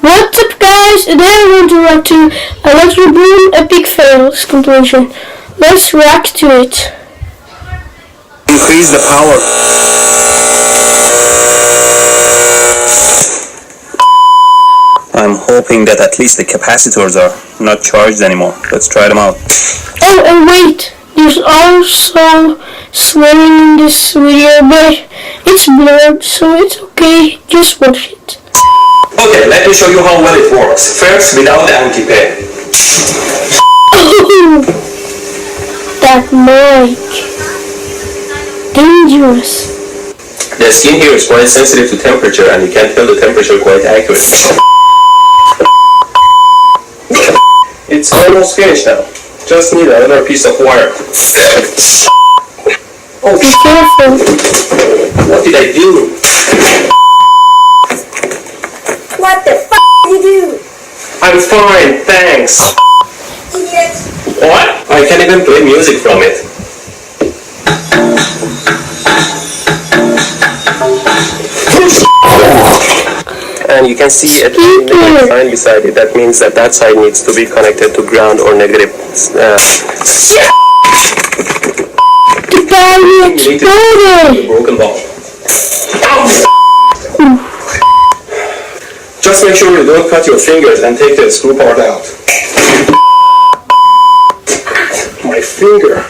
What's up guys, today I'm going to react to ElectroBoom Epic Fails compilation. Let's react to it. Increase the power. I'm hoping that at least the capacitors are not charged anymore. Let's try them out. Oh, and wait, there's also swearing in this video, but it's blurred, so it's okay, just watch it. Okay, let me show you how well it works. First, without the anti-pay. Oh, that mic. Dangerous. The skin here is quite sensitive to temperature and you can tell the temperature quite accurately. It's almost finished now. Just need another piece of wire. Oh, be careful. What did I do? What the f*** did you do? I'm fine, thanks. Idiot. What? I can't even play music from it. And you can see a negative sign beside it. That means that that side needs to be connected to ground or negative. The battery exploded! Broken ball. Just make sure you don't cut your fingers and take the screw part out. My finger.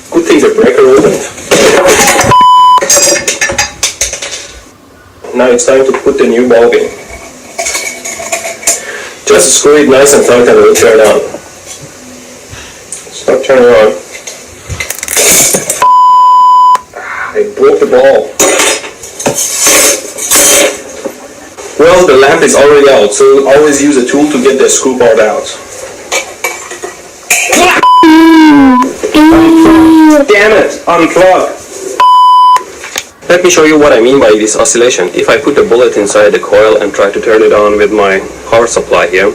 Good thing the breaker opened. Now it's time to put the new bulb in. Just screw it nice and tight and it will turn on. Stop turning on. I broke the ball. Well, the lamp is already out, so always use a tool to get the screw part out. Damn it! Unplug! Let me show you what I mean by this oscillation. If I put the bullet inside the coil and try to turn it on with my power supply here,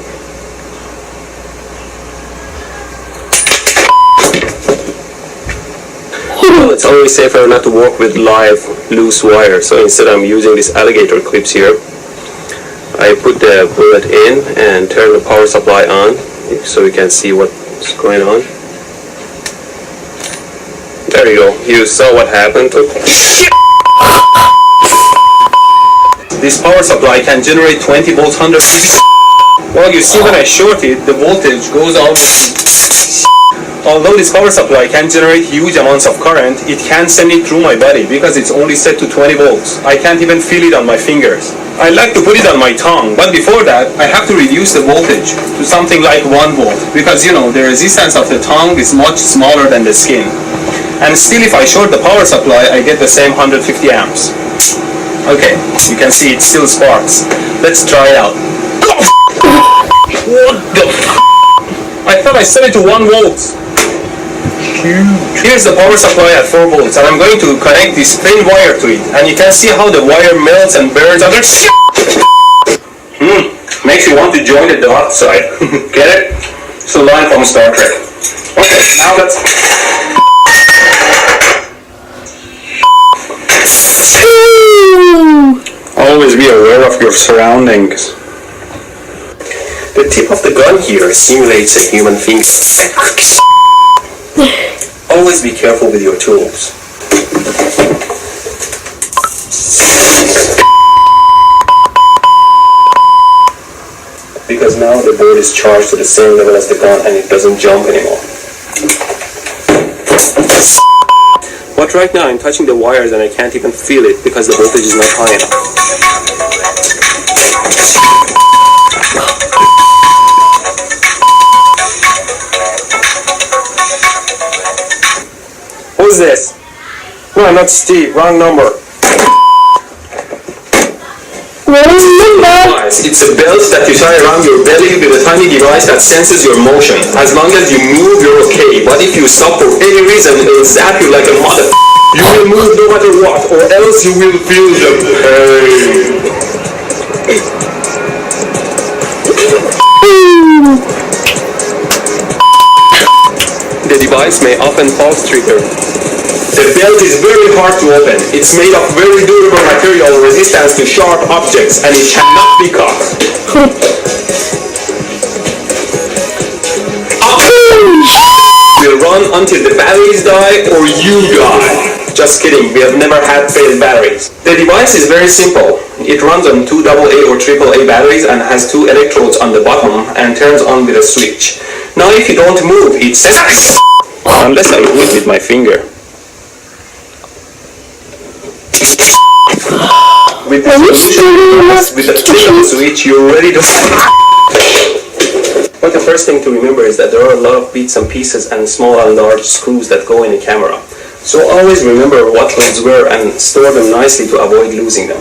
well, it's always safer not to work with live loose wire, so instead I'm using these alligator clips here. I put the bullet in and turn the power supply on so you can see what's going on. There you go. You saw what happened. This power supply can generate 20 volts, 100 dB. Well, you see when I short it, the voltage goes out. Although this power supply can generate huge amounts of current, it can't send it through my body because it's only set to 20 volts. I can't even feel it on my fingers. I like to put it on my tongue, but before that, I have to reduce the voltage to something like 1 volt because, you know, the resistance of the tongue is much smaller than the skin. And still, if I short the power supply, I get the same 150 amps. Okay, you can see it still sparks. Let's try it out. What the f***? I thought I set it to 1 volt. Here's the power supply at 4 volts, and I'm going to connect this thin wire to it. And you can see how the wire melts and burns under. Makes you want to join the dark side. Get it? It's a line from Star Trek. Okay, now let's. Always be aware of your surroundings. The tip of the gun here simulates a human finger. Always be careful with your tools. Because now the board is charged to the same level as the gun and it doesn't jump anymore. But right now I'm touching the wires and I can't even feel it because the voltage is not high enough. Who's this? No, not Steve. Wrong number. It's a belt that you tie around your belly with a tiny device that senses your motion. As long as you move, you're okay. But if you stop for any reason, it'll zap you like a mother. You will move no matter what, or else you will feel the pain. The device may often pulse trigger. The belt is very hard to open. It's made of very durable material resistant to sharp objects and it cannot be cut. until the batteries die or you die. Just kidding, we have never had failed batteries. The device is very simple. It runs on 2 AA or AAA batteries and has 2 electrodes on the bottom and turns on with a switch. Now if you don't move, it says unless I do it with my finger. With the solution, with the flip of the switch, you're ready to. But the first thing to remember is that there are a lot of bits and pieces and small and large screws that go in a camera. So always remember what those were and store them nicely to avoid losing them.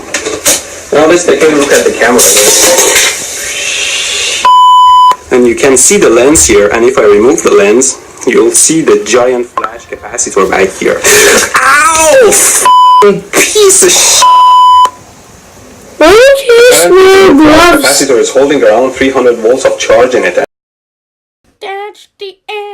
Now let's take a look at the camera. And you can see the lens here, and if I remove the lens, you'll see the giant flash capacitor back here. Ow! Piece of shit! Why don't you use my gloves? The capacitor is holding around 300 volts of charge in it. That's the end.